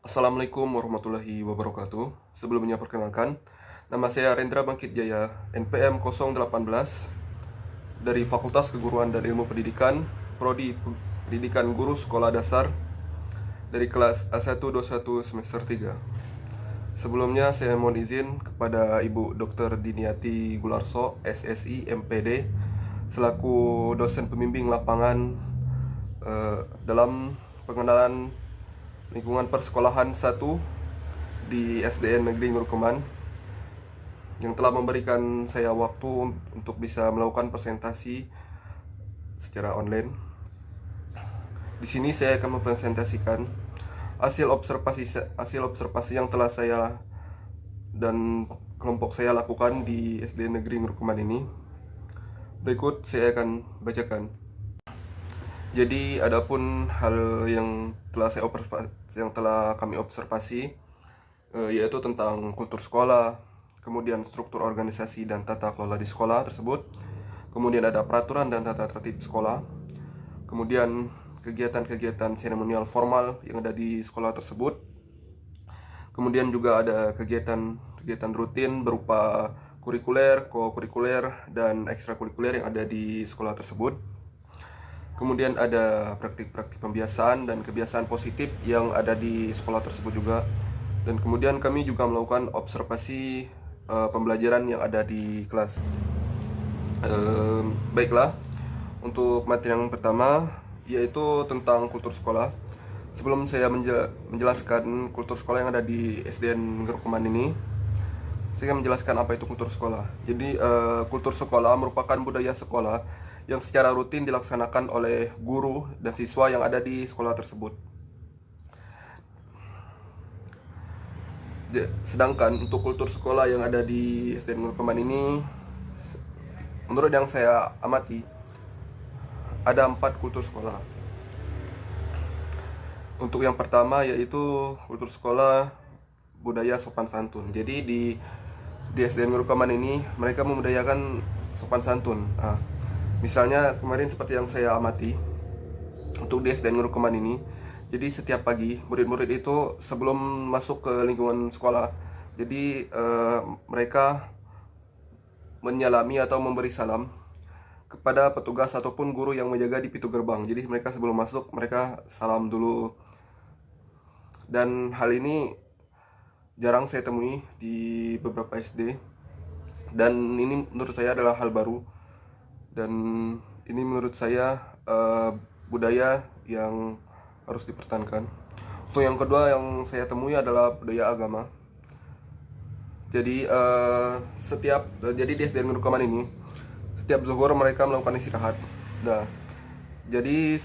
Assalamualaikum warahmatullahi wabarakatuh. Sebelumnya perkenalkan, nama saya Rendra Bangkit Jaya, NPM 018 dari Fakultas Keguruan dan Ilmu Pendidikan, Prodi Pendidikan Guru Sekolah Dasar dari kelas A121 semester 3. Sebelumnya saya mohon izin kepada Ibu Dr. Diniati Gularso, SSI, MPD, selaku dosen pembimbing lapangan dalam pengenalan lingkungan persekolahan 1 di SDN Negeri Ngurukeman yang telah memberikan saya waktu untuk bisa melakukan presentasi secara online. Di sini saya akan mempresentasikan hasil observasi yang telah saya dan kelompok saya lakukan di SDN Negeri Ngurukeman ini. Berikut saya akan bacakan. Jadi adapun hal yang telah kami observasi yaitu tentang kultur sekolah, kemudian struktur organisasi dan tata kelola di sekolah tersebut, kemudian ada peraturan dan tata tertib sekolah, kemudian kegiatan-kegiatan seremonial formal yang ada di sekolah tersebut, kemudian juga ada kegiatan rutin berupa kurikuler, co-kurikuler, dan ekstrakurikuler yang ada di sekolah tersebut. Kemudian ada praktik-praktik pembiasaan dan kebiasaan positif yang ada di sekolah tersebut juga. Dan kemudian kami juga melakukan observasi pembelajaran yang ada di kelas. Baiklah, untuk materi yang pertama yaitu tentang kultur sekolah. Sebelum saya menjelaskan kultur sekolah yang ada di SDN Ngurukeman ini, saya akan menjelaskan apa itu kultur sekolah. Jadi kultur sekolah merupakan budaya sekolah yang secara rutin dilaksanakan oleh guru dan siswa yang ada di sekolah tersebut. Sedangkan untuk kultur sekolah yang ada di SDN Ngurukeman ini, menurut yang saya amati, ada 4 kultur sekolah. Untuk yang pertama yaitu kultur sekolah budaya sopan santun. Jadi di SDN Ngurukeman ini mereka membudayakan sopan santun. Misalnya kemarin seperti yang saya amati untuk di SDN Ngurukeman ini, jadi setiap pagi murid-murid itu sebelum masuk ke lingkungan sekolah, jadi mereka menyalami atau memberi salam kepada petugas ataupun guru yang menjaga di pintu gerbang. Jadi mereka sebelum masuk mereka salam dulu. Dan hal ini jarang saya temui di beberapa SD. Dan ini menurut saya adalah hal baru. Dan ini menurut saya budaya yang harus dipertahankan. Untuk yang kedua yang saya temui adalah budaya agama. Jadi jadi di SDN Ngurukeman ini setiap zuhur mereka melakukan istirahat. Nah, jadi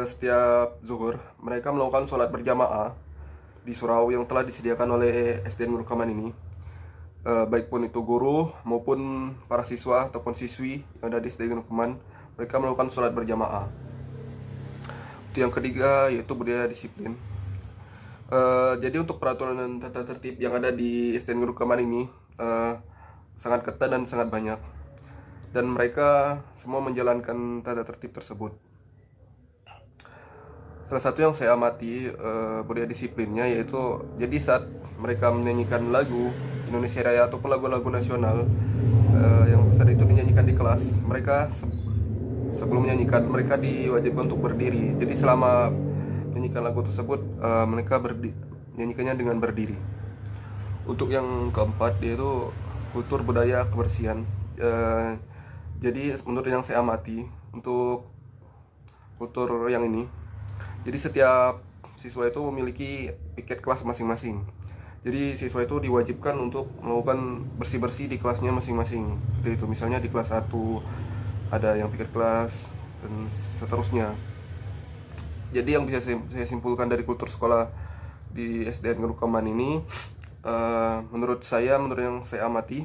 setiap zuhur mereka melakukan sholat berjamaah di surau yang telah disediakan oleh SDN Ngurukeman ini. Baik pun itu guru maupun para siswa ataupun siswi yang ada di SDN Ngurukeman, mereka melakukan sholat berjamaah. Itu yang ketiga yaitu budaya disiplin. Jadi untuk peraturan dan tata tertib yang ada di SDN Ngurukeman ini sangat ketat dan sangat banyak, dan mereka semua menjalankan tata tertib tersebut. Salah satu yang saya amati budaya disiplinnya yaitu jadi saat mereka menyanyikan lagu Indonesia Raya ataupun lagu-lagu nasional yang saat itu dinyanyikan di kelas, mereka sebelum menyanyikan mereka diwajibkan untuk berdiri. Jadi selama menyanyikan lagu tersebut mereka menyanyikannya dengan berdiri. Untuk yang keempat yaitu kultur budaya kebersihan. Jadi menurut yang saya amati untuk kultur yang ini, jadi setiap siswa itu memiliki piket kelas masing-masing. Jadi siswa itu diwajibkan untuk melakukan bersih-bersih di kelasnya masing-masing. Seperti itu, misalnya di kelas 1 ada yang piket kelas dan seterusnya. Jadi yang bisa saya simpulkan dari kultur sekolah di SDN Ngurukeman ini, menurut yang saya amati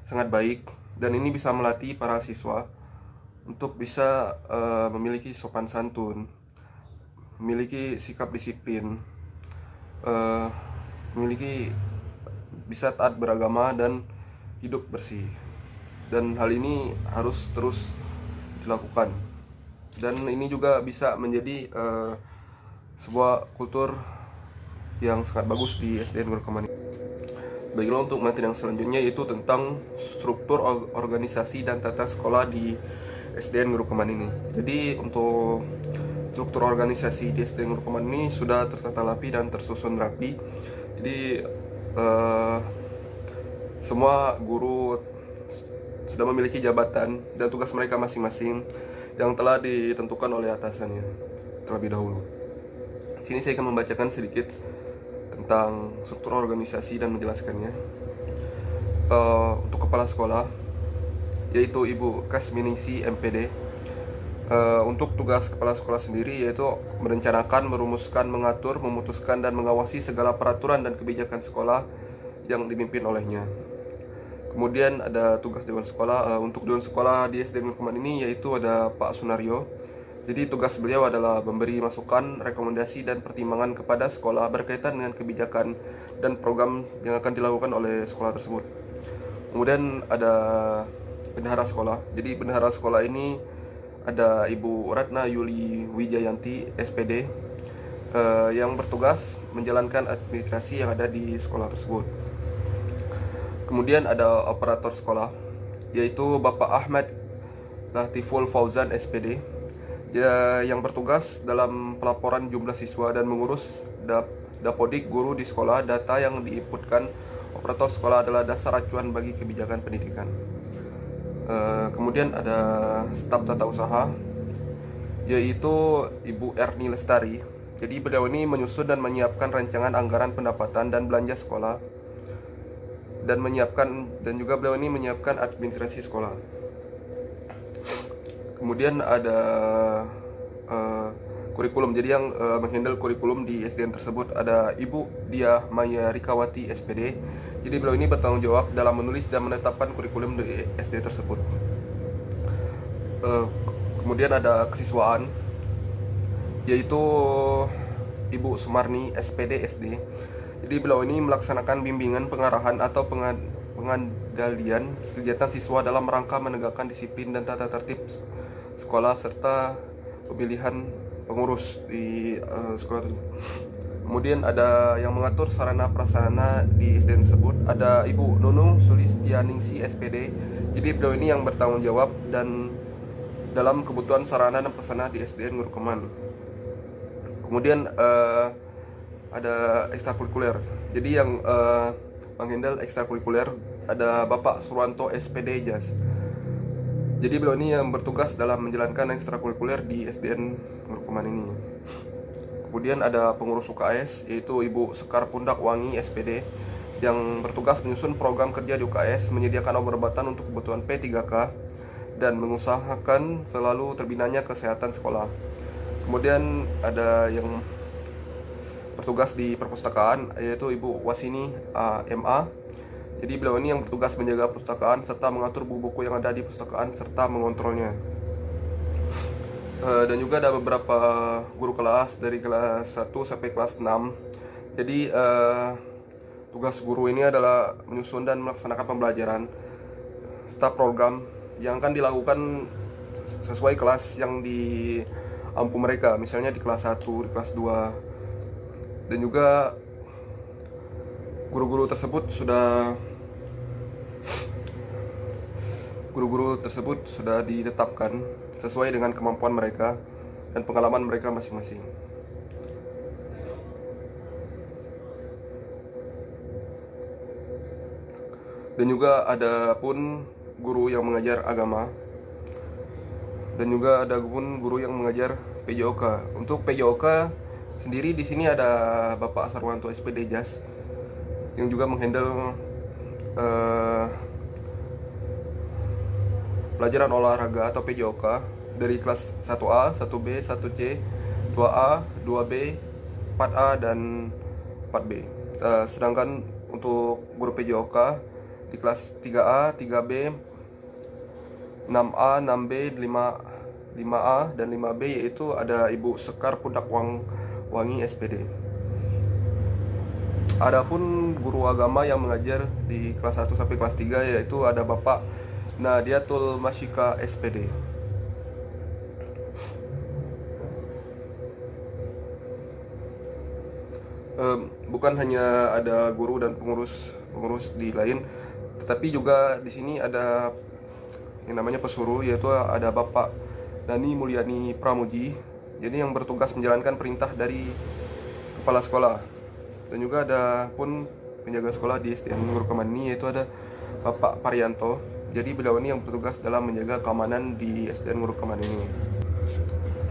sangat baik, dan ini bisa melatih para siswa untuk bisa memiliki sopan santun, memiliki sikap disiplin, memiliki bisa taat beragama dan hidup bersih. Dan hal ini harus terus dilakukan. Dan ini juga bisa menjadi sebuah kultur yang sangat bagus di SDN Guru ini. Baiklah, untuk materi yang selanjutnya yaitu tentang struktur organisasi dan tata sekolah di SDN Guru ini. Jadi untuk struktur organisasi di SDN Guru ini sudah tertata rapi dan tersusun rapi. Jadi semua guru sudah memiliki jabatan dan tugas mereka masing-masing yang telah ditentukan oleh atasannya terlebih dahulu. Di sini saya akan membacakan sedikit tentang struktur organisasi dan menjelaskannya. Untuk kepala sekolah yaitu Ibu Kasminingsi MPD. Untuk tugas kepala sekolah sendiri yaitu merencanakan, merumuskan, mengatur, memutuskan, dan mengawasi segala peraturan dan kebijakan sekolah yang dipimpin olehnya. Kemudian ada tugas Dewan Sekolah. Untuk Dewan Sekolah di SDN Guru ini yaitu ada Pak Sunario. Jadi tugas beliau adalah memberi masukan, rekomendasi, dan pertimbangan kepada sekolah berkaitan dengan kebijakan dan program yang akan dilakukan oleh sekolah tersebut. Kemudian ada bendahara sekolah. Jadi bendahara sekolah ini ada Ibu Ratna Yuli Wijayanti SPD yang bertugas menjalankan administrasi yang ada di sekolah tersebut. Kemudian ada operator sekolah yaitu Bapak Ahmad Latiful Fauzan SPD yang bertugas dalam pelaporan jumlah siswa dan mengurus dapodik guru di sekolah. Data yang diinputkan operator sekolah adalah dasar acuan bagi kebijakan pendidikan. Kemudian ada staf tata usaha yaitu Ibu Erni Lestari. Jadi beliau ini menyusun dan menyiapkan rancangan anggaran pendapatan dan belanja sekolah dan juga beliau ini menyiapkan administrasi sekolah. Kemudian ada kurikulum. Jadi yang menghandle kurikulum di SDN tersebut ada Ibu Dia Maya Rikawati SPD. Jadi beliau ini bertanggung jawab dalam menulis dan menetapkan kurikulum di SD tersebut. Kemudian ada kesiswaan yaitu Ibu Sumarni SPD SD. Jadi beliau ini melaksanakan bimbingan, pengarahan atau pengandalian kegiatan siswa dalam rangka menegakkan disiplin dan tata tertib sekolah serta pemilihan pengurus di sekolah itu. Kemudian ada yang mengatur sarana prasarana di SDN tersebut ada Ibu Nunung Sulistianingsi SPD. Jadi beliau ini yang bertanggung jawab dan dalam kebutuhan sarana dan prasarana di SDN Guru Keman. Kemudian ada ekstrakurikuler. Jadi yang menghandle ekstrakurikuler ada Bapak Surwanto SPD JAS. Jadi beliau ini yang bertugas dalam menjalankan ekstrakurikuler di SDN Guru Keman ini. Kemudian ada pengurus UKS yaitu Ibu Sekar Pundak Wangi SPD yang bertugas menyusun program kerja di UKS, menyediakan obat-obatan untuk kebutuhan P3K dan mengusahakan selalu terbinanya kesehatan sekolah. Kemudian ada yang bertugas di perpustakaan yaitu Ibu Wasini MA. Jadi beliau ini yang bertugas menjaga perpustakaan serta mengatur buku-buku yang ada di perpustakaan serta mengontrolnya. Dan juga ada beberapa guru kelas dari kelas 1 sampai kelas 6. Jadi tugas guru ini adalah menyusun dan melaksanakan pembelajaran serta program yang akan dilakukan sesuai kelas yang diampu mereka. Misalnya di kelas 1, di kelas 2. Dan juga guru-guru tersebut sudah ditetapkan sesuai dengan kemampuan mereka dan pengalaman mereka masing-masing. Dan juga ada pun guru yang mengajar agama dan juga ada pun guru yang mengajar PJOK. Untuk PJOK sendiri di sini ada Bapak Sarwanto SPD JAS yang juga menghandle pelajaran olahraga atau PJOK dari kelas 1A, 1B, 1C, 2A, 2B, 4A, dan 4B. Sedangkan untuk guru PJOK di kelas 3A, 3B, 6A, 6B, 5A, dan 5B yaitu ada Ibu Sekar Pundak Wangi SPD. Adapun guru agama yang mengajar di kelas 1 sampai kelas 3 yaitu ada Bapak Nadiatul Masyika SPD. bukan hanya ada guru dan pengurus di lain, tetapi juga di sini ada yang namanya pesuruh, yaitu ada Bapak Dani Mulyani Pramuji, jadi yang bertugas menjalankan perintah dari kepala sekolah. Dan juga ada pun penjaga sekolah di SDN Guru Keman ini, yaitu ada Bapak Parianto. Jadi beliau ini yang bertugas dalam menjaga keamanan di SDN Guru Keman ini.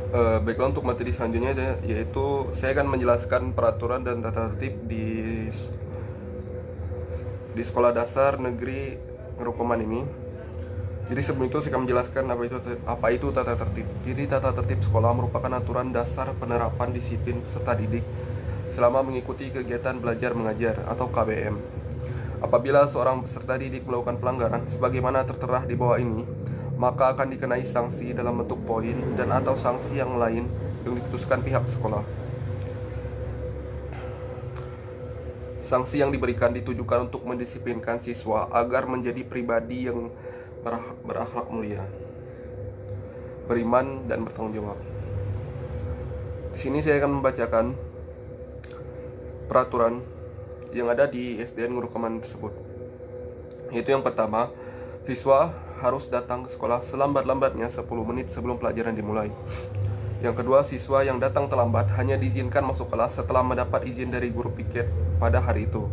Baiklah, untuk materi selanjutnya yaitu saya akan menjelaskan peraturan dan tata tertib di sekolah dasar negeri Guru Keman ini. Jadi sebelum itu saya akan menjelaskan apa itu tata tertib. Jadi tata tertib sekolah merupakan aturan dasar penerapan disiplin peserta didik selama mengikuti kegiatan belajar mengajar atau KBM. Apabila seorang peserta didik melakukan pelanggaran sebagaimana tertera di bawah ini, maka akan dikenai sanksi dalam bentuk poin dan atau sanksi yang lain yang diputuskan pihak sekolah. Sanksi yang diberikan ditujukan untuk mendisiplinkan siswa agar menjadi pribadi yang berakhlak mulia, beriman, dan bertanggung jawab. Di sini saya akan membacakan peraturan yang ada di SDN Guru Keman tersebut. Yaitu yang pertama, siswa harus datang ke sekolah selambat-lambatnya 10 menit sebelum pelajaran dimulai. Yang kedua, siswa yang datang terlambat hanya diizinkan masuk kelas setelah mendapat izin dari guru piket pada hari itu.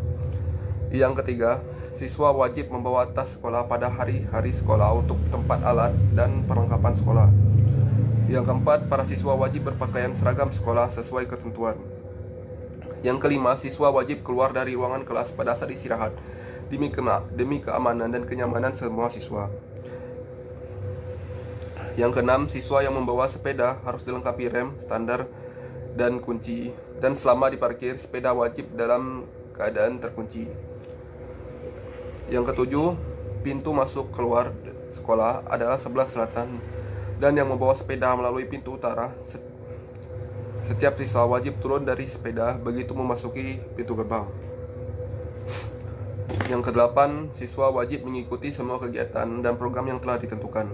Yang ketiga, siswa wajib membawa tas sekolah pada hari-hari sekolah untuk tempat alat dan perlengkapan sekolah. Yang keempat, para siswa wajib berpakaian seragam sekolah sesuai ketentuan. Yang kelima, siswa wajib keluar dari ruangan kelas pada saat istirahat demi keamanan dan kenyamanan semua siswa. Yang keenam, siswa yang membawa sepeda harus dilengkapi rem standar dan kunci, dan selama diparkir sepeda wajib dalam keadaan terkunci. Yang ketujuh, pintu masuk keluar sekolah adalah sebelah selatan, dan yang membawa sepeda melalui pintu utara. Setiap siswa wajib turun dari sepeda begitu memasuki pintu gerbang. Yang kedelapan, siswa wajib mengikuti semua kegiatan dan program yang telah ditentukan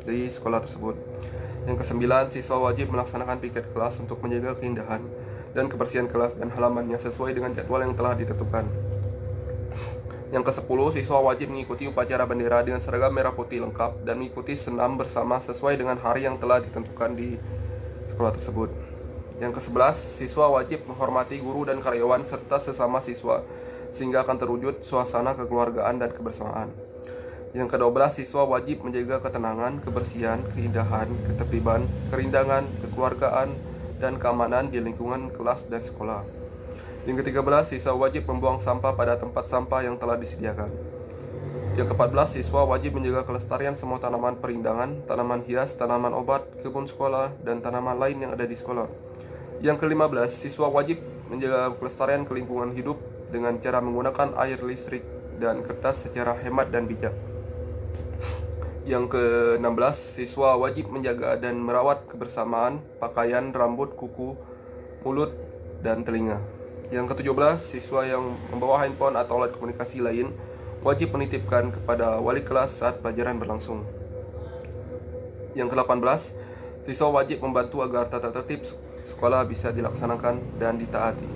di sekolah tersebut. Yang kesembilan, siswa wajib melaksanakan piket kelas untuk menjaga keindahan dan kebersihan kelas dan halamannya sesuai dengan jadwal yang telah ditentukan. Yang ke-10, siswa wajib mengikuti upacara bendera dengan seragam merah putih lengkap dan mengikuti senam bersama sesuai dengan hari yang telah ditentukan di sekolah tersebut. Yang ke-11, siswa wajib menghormati guru dan karyawan serta sesama siswa sehingga akan terwujud suasana kekeluargaan dan kebersamaan. Yang ke-12, siswa wajib menjaga ketenangan, kebersihan, keindahan, ketertiban, kerindangan, kekeluargaan, dan keamanan di lingkungan kelas dan sekolah. Yang ke-13, siswa wajib membuang sampah pada tempat sampah yang telah disediakan. Yang ke-14, siswa wajib menjaga kelestarian semua tanaman perindangan, tanaman hias, tanaman obat, kebun sekolah, dan tanaman lain yang ada di sekolah. Yang ke-15, siswa wajib menjaga kelestarian lingkungan hidup dengan cara menggunakan air listrik dan kertas secara hemat dan bijak. Yang ke-16, siswa wajib menjaga dan merawat kebersamaan pakaian, rambut, kuku, mulut, dan telinga. Yang ke-17, siswa yang membawa handphone atau alat komunikasi lain wajib menitipkan kepada wali kelas saat pelajaran berlangsung. Yang ke-18, siswa wajib membantu agar tata tertib sekolah bisa dilaksanakan dan ditaati.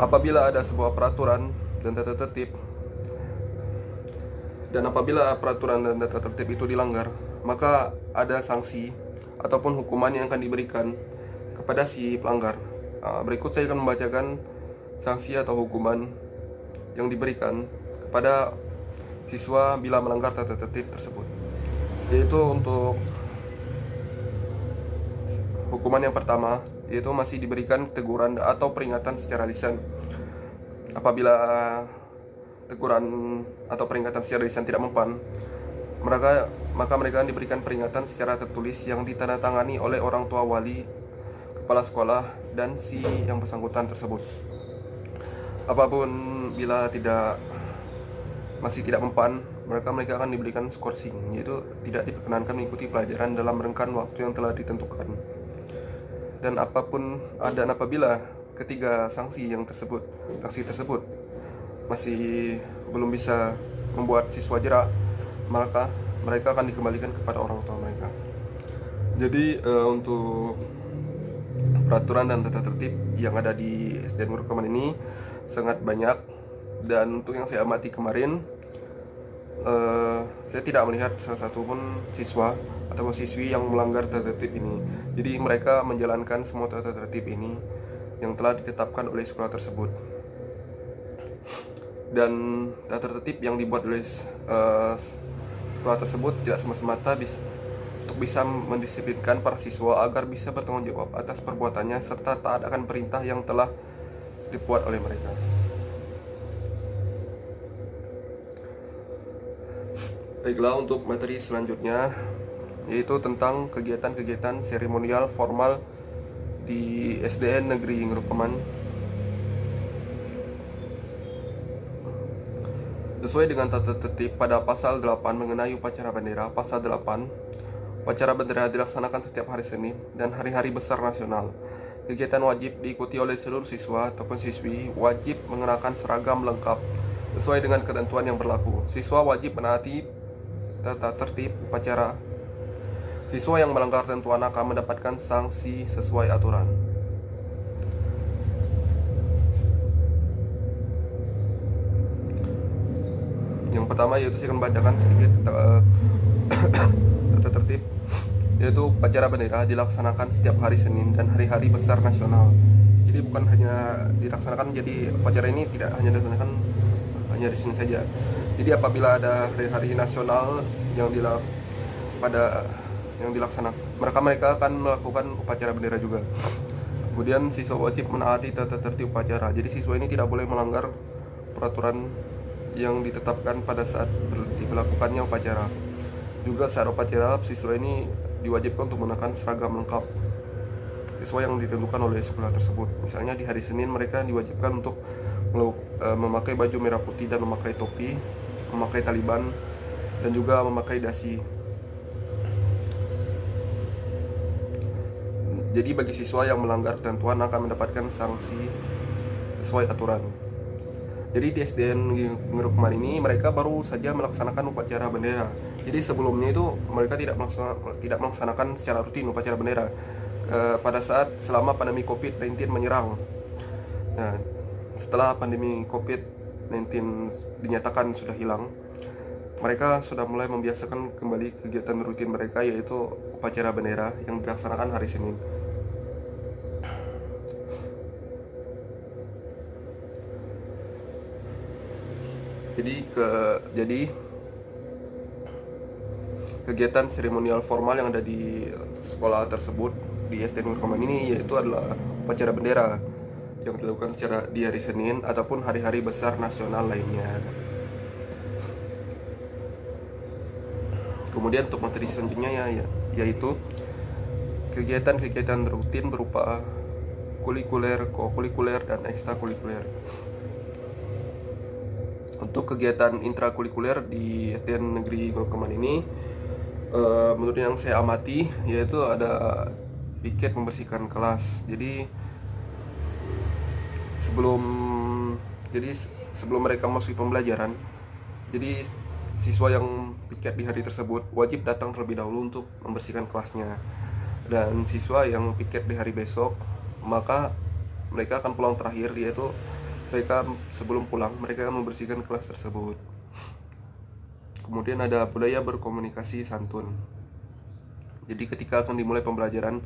Apabila ada sebuah peraturan dan tata tertib, dan apabila peraturan dan tata tertib itu dilanggar, maka ada sanksi ataupun hukuman yang akan diberikan kepada si pelanggar. Berikut saya akan membacakan sanksi atau hukuman yang diberikan kepada siswa bila melanggar tata tertib tersebut. Yaitu untuk hukuman yang pertama, yaitu masih diberikan teguran atau peringatan secara lisan. Apabila teguran atau peringatan secara lisan tidak mempan, maka mereka diberikan peringatan secara tertulis yang ditandatangani oleh orang tua, wali, kepala sekolah, dan si yang bersangkutan tersebut. Apapun bila masih tidak mempan, mereka akan diberikan skorsing, yaitu tidak diperkenankan mengikuti pelajaran dalam renggan waktu yang telah ditentukan. Dan apabila ketiga sanksi tersebut masih belum bisa membuat siswa jerak, maka mereka akan dikembalikan kepada orang tua mereka. Jadi untuk peraturan dan tata tertib yang ada di SDN Nurul ini sangat banyak, dan untuk yang saya amati kemarin, saya tidak melihat salah satu pun siswa atau siswi yang melanggar tata tertib ini. Jadi mereka menjalankan semua tata tertib ini yang telah ditetapkan oleh sekolah tersebut. Dan tata tertib yang dibuat oleh sekolah tersebut tidak semata-mata untuk bisa mendisiplinkan para siswa agar bisa bertanggung jawab atas perbuatannya serta taat akan perintah yang telah dibuat oleh mereka. Baiklah, untuk materi selanjutnya yaitu tentang kegiatan-kegiatan seremonial formal di SDN Negeri Ngerukeman. Sesuai dengan tata tertib pada pasal 8 mengenai upacara bendera, pasal 8, upacara bendera dilaksanakan setiap hari Senin dan hari-hari besar nasional. Kegiatan wajib diikuti oleh seluruh siswa ataupun siswi, wajib mengenakan seragam lengkap sesuai dengan ketentuan yang berlaku. Siswa wajib menaati tata tertib upacara. Siswa yang melanggar ketentuan akan mendapatkan sanksi sesuai aturan. Yang pertama yaitu saya akan bacakan sedikit tata tertib, yaitu upacara bendera dilaksanakan setiap hari Senin dan hari-hari besar nasional. Jadi bukan hanya dilaksanakan, jadi upacara ini tidak hanya dilaksanakan hanya di sini saja. Jadi apabila ada hari-hari nasional yang dilaksanakan, mereka akan melakukan upacara bendera juga. Kemudian siswa wajib menaati tata tertib upacara. Jadi siswa ini tidak boleh melanggar peraturan yang ditetapkan pada saat dilakukannya upacara. Juga saat upacara, siswa ini diwajibkan untuk menggunakan seragam lengkap sesuai yang ditentukan oleh sekolah tersebut. Misalnya di hari Senin mereka diwajibkan untuk memakai baju merah putih dan memakai topi, memakai taliban, dan juga memakai dasi. Jadi bagi siswa yang melanggar ketentuan akan mendapatkan sanksi sesuai aturan. Jadi di SDN Ngerukeman ini mereka baru saja melaksanakan upacara bendera. Jadi sebelumnya itu mereka tidak melaksanakan secara rutin upacara bendera pada saat selama pandemi COVID-19 menyerang. Nah, setelah pandemi COVID-19 dinyatakan sudah hilang, mereka sudah mulai membiasakan kembali kegiatan rutin mereka, yaitu upacara bendera yang dilaksanakan hari Senin. Jadi kegiatan seremonial formal yang ada di sekolah tersebut di SDN Nurul ini yaitu adalah upacara bendera yang dilakukan secara di hari Senin ataupun hari-hari besar nasional lainnya. Kemudian untuk materi selanjutnya yaitu kegiatan-kegiatan rutin berupa kulikuler, kokulikuler, dan ekstrakurikuler. Untuk kegiatan intrakurikuler di SDN Negeri Ngerukeman ini, menurut yang saya amati, yaitu ada piket membersihkan kelas. Jadi sebelum mereka masuk pembelajaran, jadi siswa yang piket di hari tersebut wajib datang terlebih dahulu untuk membersihkan kelasnya. Dan siswa yang piket di hari besok, maka mereka akan pulang terakhir, yaitu mereka sebelum pulang mereka akan membersihkan kelas tersebut. Kemudian ada budaya berkomunikasi santun. Jadi ketika akan dimulai pembelajaran,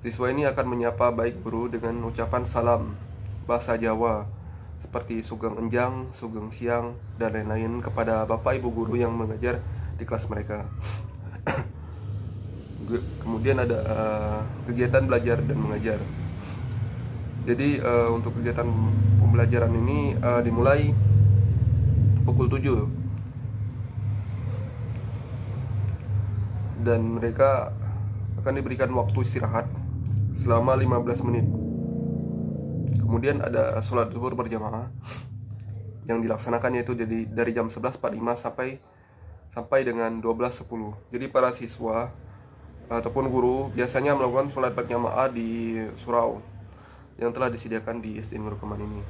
siswa ini akan menyapa baik guru dengan ucapan salam bahasa Jawa seperti sugeng enjang, sugeng siang, dan lain-lain kepada bapak ibu guru yang mengajar di kelas mereka. Kemudian ada kegiatan belajar dan mengajar. Jadi untuk kegiatan pembelajaran ini dimulai pukul 7 dan mereka akan diberikan waktu istirahat selama 15 menit. Kemudian ada sholat zuhur berjamaah yang dilaksanakan, yaitu dari jam 11.45 sampai dengan 12.10. Jadi para siswa ataupun guru biasanya melakukan sholat berjamaah di surau yang telah disediakan di SDN Ngerukeman ini.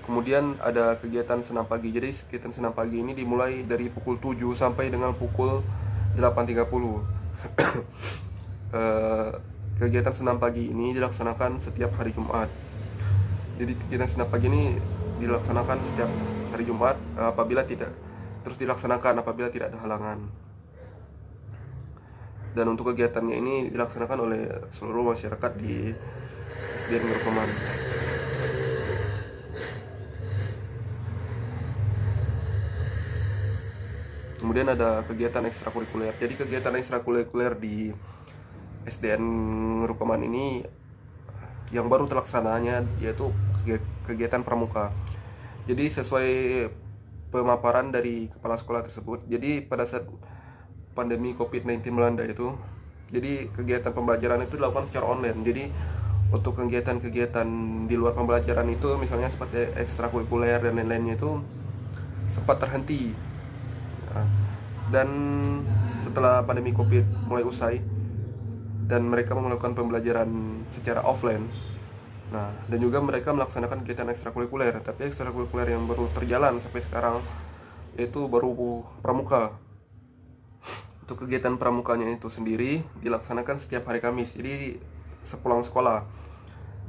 Kemudian ada kegiatan senam pagi. Jadi kegiatan senam pagi ini dimulai dari pukul 7 sampai dengan pukul 8.30. kegiatan senam pagi ini dilaksanakan setiap hari Jumat. Jadi kegiatan senam pagi ini dilaksanakan setiap hari Jumat apabila tidak ada halangan. Dan untuk kegiatannya ini dilaksanakan oleh seluruh masyarakat di SDN Ngurukeman. Kemudian ada kegiatan ekstrakurikuler. Jadi kegiatan ekstrakurikuler di SDN Ngurukeman ini yang baru terlaksananya yaitu kegiatan pramuka. Jadi sesuai pemaparan dari kepala sekolah tersebut, jadi pada saat pandemi COVID-19 melanda itu, jadi kegiatan pembelajaran itu dilakukan secara online. Jadi untuk kegiatan-kegiatan di luar pembelajaran itu, misalnya seperti ekstrakurikuler dan lain-lainnya itu sempat terhenti. Dan setelah pandemi COVID mulai usai dan mereka melakukan pembelajaran secara offline, dan juga mereka melaksanakan kegiatan ekstrakurikuler. Tapi ekstrakurikuler yang baru terjalan sampai sekarang yaitu baru pramuka. Untuk kegiatan pramukanya itu sendiri dilaksanakan setiap hari Kamis, jadi sepulang sekolah.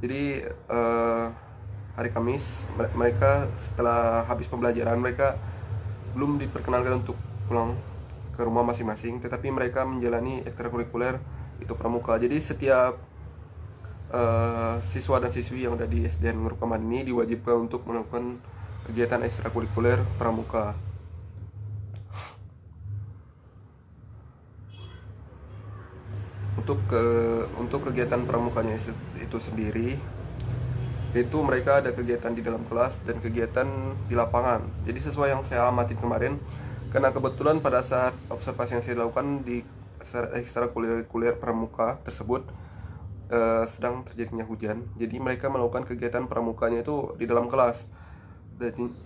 Jadi hari Kamis mereka setelah habis pembelajaran, mereka belum diperkenalkan untuk pulang ke rumah masing-masing, tetapi mereka menjalani ekstrakurikuler itu pramuka. Jadi setiap siswa dan siswi yang ada di SDN Ngurukeman ini diwajibkan untuk melakukan kegiatan ekstrakurikuler pramuka. Untuk kegiatan pramukanya itu sendiri, itu mereka ada kegiatan di dalam kelas dan kegiatan di lapangan. Jadi sesuai yang saya amati kemarin, karena kebetulan pada saat observasi yang saya lakukan di ekstrakurikuler pramuka tersebut sedang terjadinya hujan. Jadi mereka melakukan kegiatan pramukanya itu di dalam kelas.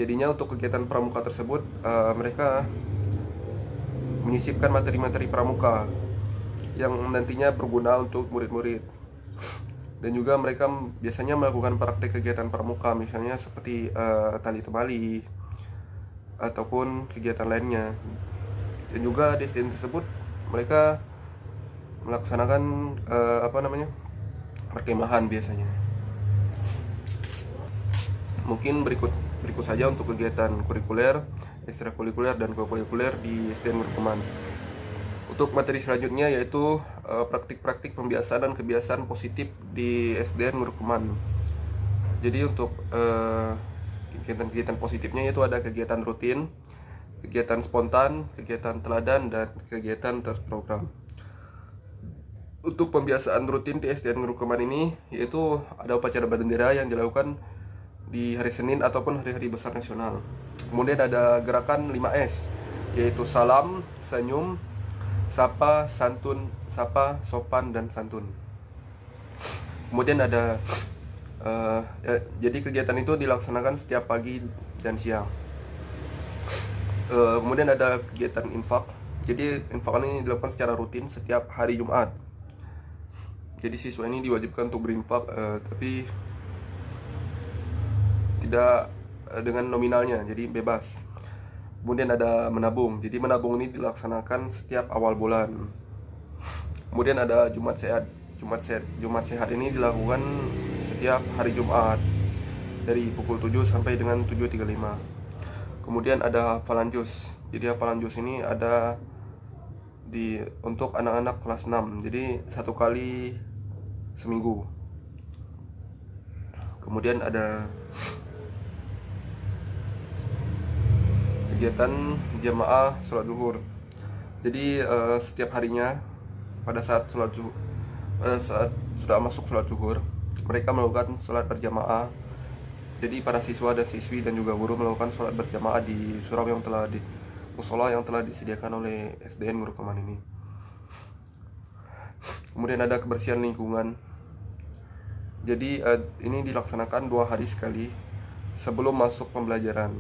Jadinya untuk kegiatan pramuka tersebut mereka menyisipkan materi-materi pramuka yang nantinya berguna untuk murid-murid. Dan juga mereka biasanya melakukan praktek kegiatan pramuka, misalnya seperti tali temali ataupun kegiatan lainnya. Dan juga di SDN tersebut mereka melaksanakan perkemahan biasanya. Mungkin berikut saja untuk kegiatan kurikuler, ekstrakurikuler dan kokurikuler di SDN Ngurukeman. Untuk materi selanjutnya yaitu praktik-praktik pembiasaan dan kebiasaan positif di SDN Ngurukeman. Jadi untuk kegiatan-kegiatan positifnya yaitu ada kegiatan rutin, kegiatan spontan, kegiatan teladan, dan kegiatan terprogram. Untuk pembiasaan rutin di SDN Ngurukeman ini yaitu ada upacara bendera yang dilakukan di hari Senin ataupun hari-hari besar nasional. Kemudian ada gerakan 5S, yaitu salam, senyum, sapa, santun, sapa, sopan, dan santun. Kemudian ada jadi kegiatan itu dilaksanakan setiap pagi dan siang. Kemudian ada kegiatan infak. Jadi infak ini dilakukan secara rutin setiap hari Jumat. Jadi siswa ini diwajibkan untuk berinfak, tapi tidak dengan nominalnya, jadi bebas. Kemudian ada menabung. Jadi menabung ini dilaksanakan setiap awal bulan. Kemudian ada Jumat Sehat. Jumat Sehat ini dilakukan setiap hari Jumat dari pukul 7 sampai dengan 7.35. Kemudian ada hafalan juz. Jadi hafalan juz ini ada untuk anak-anak kelas 6. Jadi 1 kali seminggu. Kemudian ada kegiatan jamaah sholat zuhur. Jadi setiap harinya pada saat saat sudah masuk sholat zuhur, mereka melakukan sholat berjamaah. Jadi para siswa dan siswi dan juga guru melakukan sholat berjamaah di surau yang telah di musola yang telah disediakan oleh SDN Ngurukeman ini. Kemudian ada kebersihan lingkungan. Jadi ini dilaksanakan 2 hari sekali sebelum masuk pembelajaran.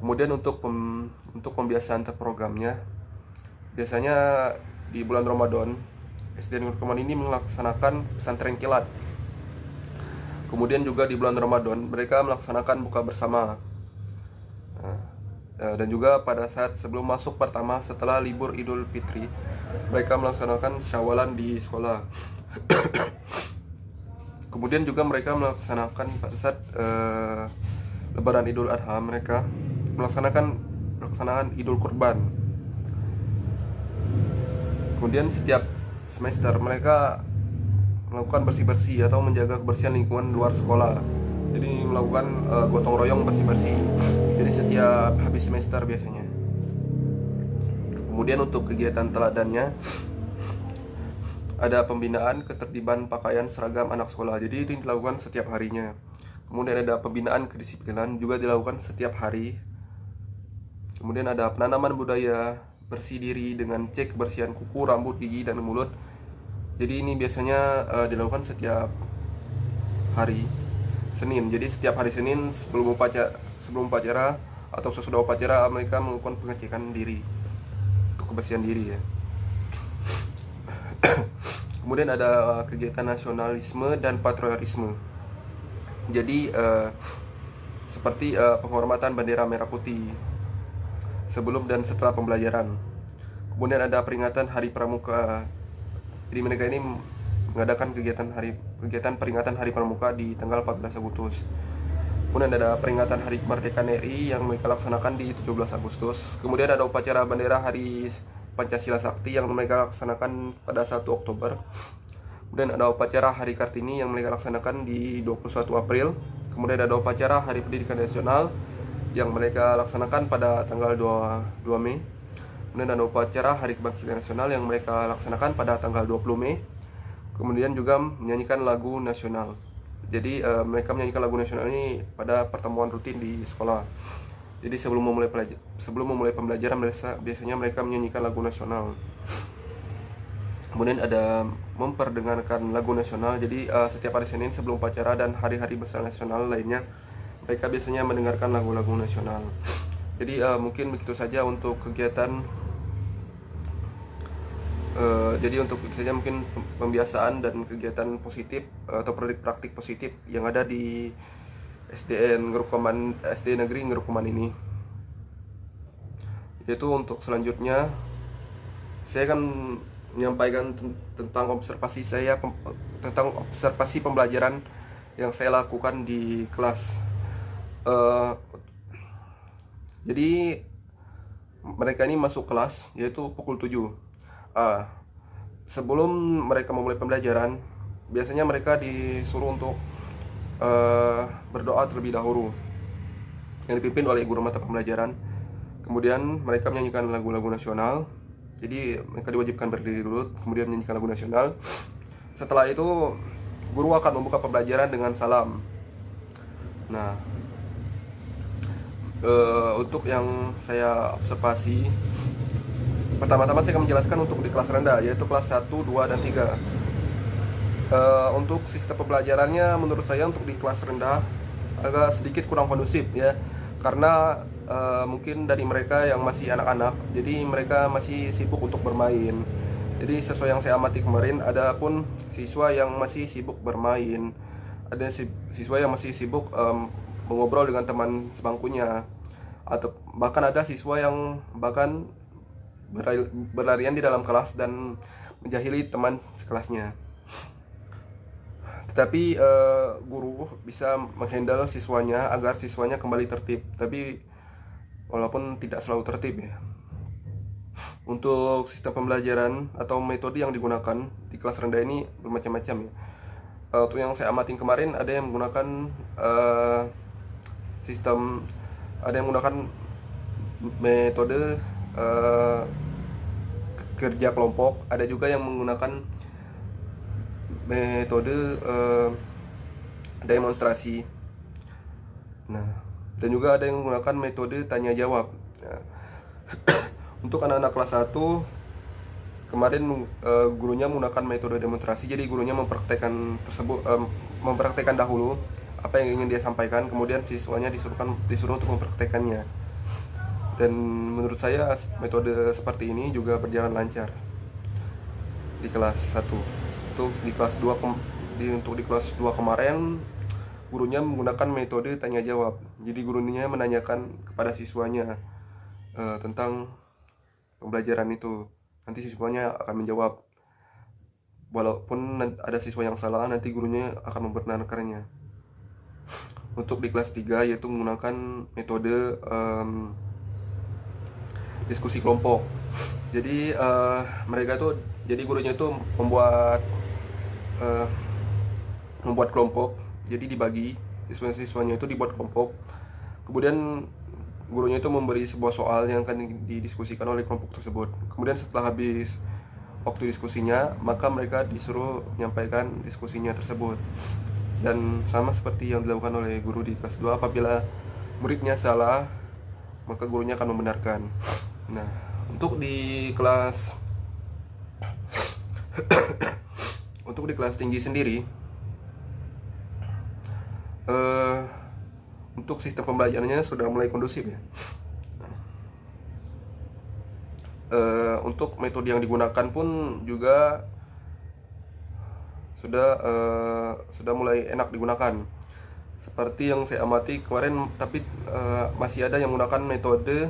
Kemudian untuk pembiasaan terprogramnya, biasanya di bulan Ramadan SDN Ngurukeman ini melaksanakan pesantren kilat. Kemudian juga di bulan Ramadan mereka melaksanakan buka bersama. Dan juga pada saat sebelum masuk pertama setelah libur Idul Fitri, mereka melaksanakan syawalan di sekolah. Kemudian juga mereka melaksanakan pada saat Lebaran Idul Adha, mereka melaksanakan Idul Kurban. Kemudian setiap semester mereka melakukan bersih-bersih atau menjaga kebersihan lingkungan luar sekolah. Jadi melakukan gotong royong bersih-bersih. Jadi setiap habis semester biasanya. Kemudian untuk kegiatan teladannya ada pembinaan ketertiban pakaian seragam anak sekolah. Jadi itu dilakukan setiap harinya. Kemudian ada pembinaan kedisiplinan juga dilakukan setiap hari. Kemudian ada penanaman budaya bersih diri dengan cek kebersihan kuku, rambut, gigi, dan mulut. Jadi ini biasanya dilakukan setiap hari Senin. Jadi setiap hari Senin sebelum upacara atau sesudah upacara mereka melakukan pengecekan diri untuk kebersihan diri ya. Kemudian ada kegiatan nasionalisme dan patriotisme. Jadi seperti penghormatan bendera merah putih sebelum dan setelah pembelajaran. Kemudian ada peringatan Hari Pramuka. Jadi mereka ini mengadakan kegiatan peringatan Hari Pramuka di tanggal 14 Agustus. Kemudian ada peringatan Hari Kemerdekaan RI yang mereka laksanakan di 17 Agustus. Kemudian ada upacara bendera Hari Pancasila Sakti yang mereka laksanakan pada 1 Oktober. Kemudian ada upacara Hari Kartini yang mereka laksanakan di 21 April. Kemudian ada upacara Hari Pendidikan Nasional yang mereka laksanakan pada tanggal 2 Mei. Kemudian ada upacara Hari Kebangkitan Nasional yang mereka laksanakan pada tanggal 20 Mei. Kemudian juga menyanyikan lagu nasional. Jadi mereka menyanyikan lagu nasional ini pada pertemuan rutin di sekolah. Jadi sebelum memulai pembelajaran biasanya mereka menyanyikan lagu nasional. Kemudian ada memperdengarkan lagu nasional. Jadi setiap hari Senin sebelum upacara dan hari-hari besar nasional lainnya mereka biasanya mendengarkan lagu-lagu nasional. Jadi mungkin begitu saja untuk kegiatan. Jadi untuk itu saja mungkin pembiasaan dan kegiatan positif atau praktik positif yang ada di SD Negeri Ngerukuman ini. Yaitu untuk selanjutnya saya akan menyampaikan tentang observasi pembelajaran yang saya lakukan di kelas. Jadi mereka ini masuk kelas yaitu pukul 7. Sebelum mereka memulai pembelajaran, biasanya mereka disuruh untuk berdoa terlebih dahulu yang dipimpin oleh guru mata pembelajaran. Kemudian mereka menyanyikan lagu-lagu nasional. Jadi mereka diwajibkan berdiri dulu, kemudian menyanyikan lagu nasional. Setelah itu guru akan membuka pembelajaran dengan salam. Nah, untuk yang saya observasi, pertama-tama saya akan menjelaskan untuk di kelas rendah, yaitu kelas 1, 2, dan 3. Untuk sistem pembelajarannya menurut saya untuk di kelas rendah agak sedikit kurang kondusif ya. Karena mungkin dari mereka yang masih anak-anak, jadi mereka masih sibuk untuk bermain. Jadi sesuai yang saya amati kemarin, ada pun siswa yang masih sibuk bermain, ada siswa yang masih sibuk mengobrol dengan teman sebangkunya, atau bahkan ada siswa yang bahkan berlarian di dalam kelas dan menjahili teman sekelasnya. Tetapi guru bisa menghandle siswanya agar siswanya kembali tertib. Tapi walaupun tidak selalu tertib ya. Untuk sistem pembelajaran atau metode yang digunakan di kelas rendah ini bermacam-macam ya. Untuk yang saya amatin kemarin ada yang menggunakan ada yang menggunakan metode kerja kelompok, ada juga yang menggunakan metode demonstrasi. Nah, dan juga ada yang menggunakan metode tanya jawab. Nah, untuk anak-anak kelas 1 kemarin gurunya menggunakan metode demonstrasi. Jadi gurunya mempraktekkan dahulu apa yang ingin dia sampaikan, kemudian siswanya disuruh untuk mempraktekannya. Dan menurut saya metode seperti ini juga berjalan lancar di kelas 1. Untuk di kelas 2 kemarin gurunya menggunakan metode tanya jawab. Jadi gurunya menanyakan kepada siswanya tentang pembelajaran itu. nanti siswanya akan menjawab. Walaupun ada siswa yang salah, nanti gurunya akan membenarkannya. Untuk di kelas 3 yaitu menggunakan metode diskusi kelompok. Jadi mereka tuh, jadi gurunya itu membuat kelompok. Jadi dibagi, siswa-siswanya itu dibuat kelompok. Kemudian gurunya itu memberi sebuah soal yang akan didiskusikan oleh kelompok tersebut. Kemudian setelah habis waktu diskusinya, maka mereka disuruh menyampaikan diskusinya tersebut. Dan sama seperti yang dilakukan oleh guru di kelas 2, apabila muridnya salah, maka gurunya akan membenarkan. Nah, untuk di kelas tinggi sendiri, untuk sistem pembelajarannya sudah mulai kondusif ya. Untuk metode yang digunakan pun juga sudah mulai enak digunakan. Seperti yang saya amati kemarin, tapi masih ada yang menggunakan metode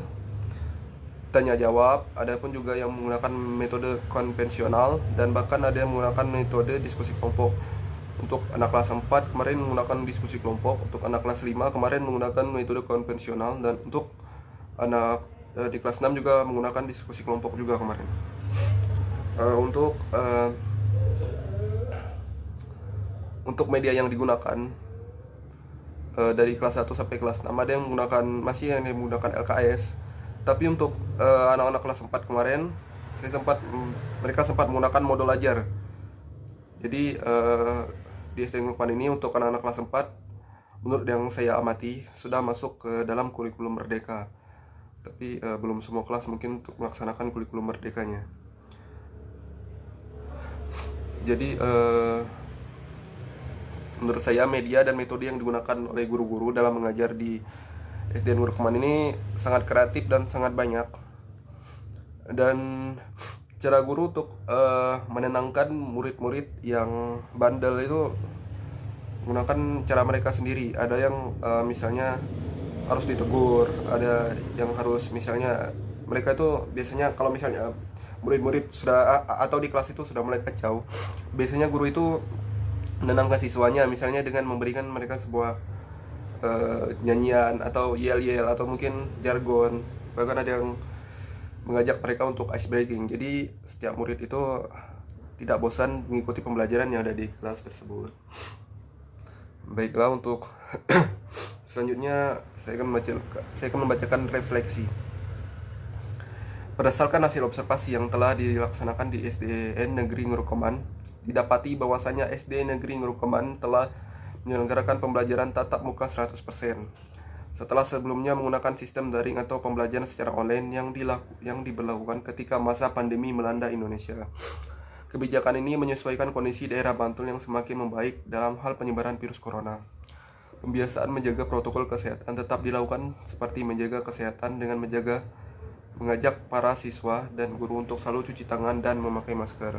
tanya jawab, ada pun juga yang menggunakan metode konvensional, dan bahkan ada yang menggunakan metode diskusi kelompok. Untuk anak kelas 4 kemarin menggunakan diskusi kelompok, untuk anak kelas 5 kemarin menggunakan metode konvensional, dan untuk anak di kelas 6 juga menggunakan diskusi kelompok juga kemarin. Untuk media yang digunakan dari kelas 1 sampai kelas 6 ada yang masih menggunakan LKS. Tapi untuk anak-anak kelas 4 kemarin mereka sempat menggunakan modul ajar. Jadi di SD Negeri Rukman ini untuk anak-anak kelas 4, menurut yang saya amati, sudah masuk ke dalam kurikulum merdeka. Tapi belum semua kelas mungkin untuk melaksanakan kurikulum merdekanya. Jadi menurut saya media dan metode yang digunakan oleh guru-guru dalam mengajar di SD Negeri Rukman ini sangat kreatif dan sangat banyak. Dan cara guru untuk menenangkan murid-murid yang bandel itu menggunakan cara mereka sendiri. Ada yang misalnya harus ditegur, ada yang harus misalnya mereka itu biasanya kalau misalnya murid-murid sudah atau di kelas itu sudah mulai kacau, biasanya guru itu menenangkan siswanya misalnya dengan memberikan mereka sebuah nyanyian atau yel-yel atau mungkin jargon. Bahkan ada yang mengajak mereka untuk ice breaking. Jadi setiap murid itu tidak bosan mengikuti pembelajaran yang ada di kelas tersebut. Baiklah, untuk selanjutnya saya akan membacakan refleksi. Berdasarkan hasil observasi yang telah dilaksanakan di SDN Negeri Ngurukeman, didapati bahwasanya SD Negeri Ngurukeman telah menyelenggarakan pembelajaran tatap muka 100%. Setelah sebelumnya menggunakan sistem daring atau pembelajaran secara online yang diberlakukan ketika masa pandemi melanda Indonesia. Kebijakan ini menyesuaikan kondisi daerah Bantul yang semakin membaik dalam hal penyebaran virus corona. Pembiasaan menjaga protokol kesehatan tetap dilakukan, seperti menjaga kesehatan dengan mengajak para siswa dan guru untuk selalu cuci tangan dan memakai masker.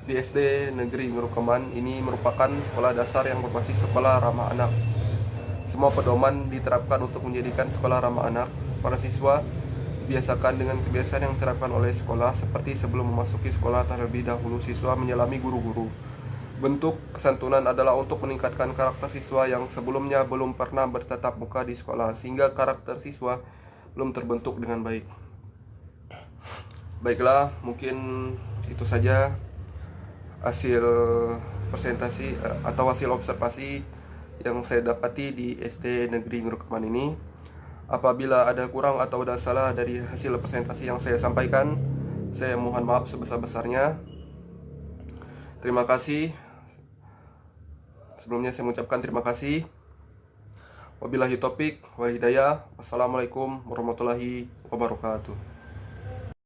Di SD Negeri Ngurukeman ini merupakan sekolah dasar yang berbasis sekolah ramah anak. Semua pedoman diterapkan untuk menjadikan sekolah ramah anak. Para siswa dibiasakan dengan kebiasaan yang diterapkan oleh sekolah, seperti sebelum memasuki sekolah terlebih dahulu siswa menyelami guru-guru. Bentuk kesantunan adalah untuk meningkatkan karakter siswa yang sebelumnya belum pernah bertatap muka di sekolah, sehingga karakter siswa belum terbentuk dengan baik. Baiklah, mungkin itu saja hasil presentasi atau hasil observasi yang saya dapati di SD Negeri Ngurukeman ini. Apabila ada kurang atau ada salah dari hasil presentasi yang saya sampaikan, saya mohon maaf sebesar-besarnya. Terima kasih. Sebelumnya saya mengucapkan terima kasih. Wabillahi taufik wal hidayah. Wassalamualaikum warahmatullahi wabarakatuh.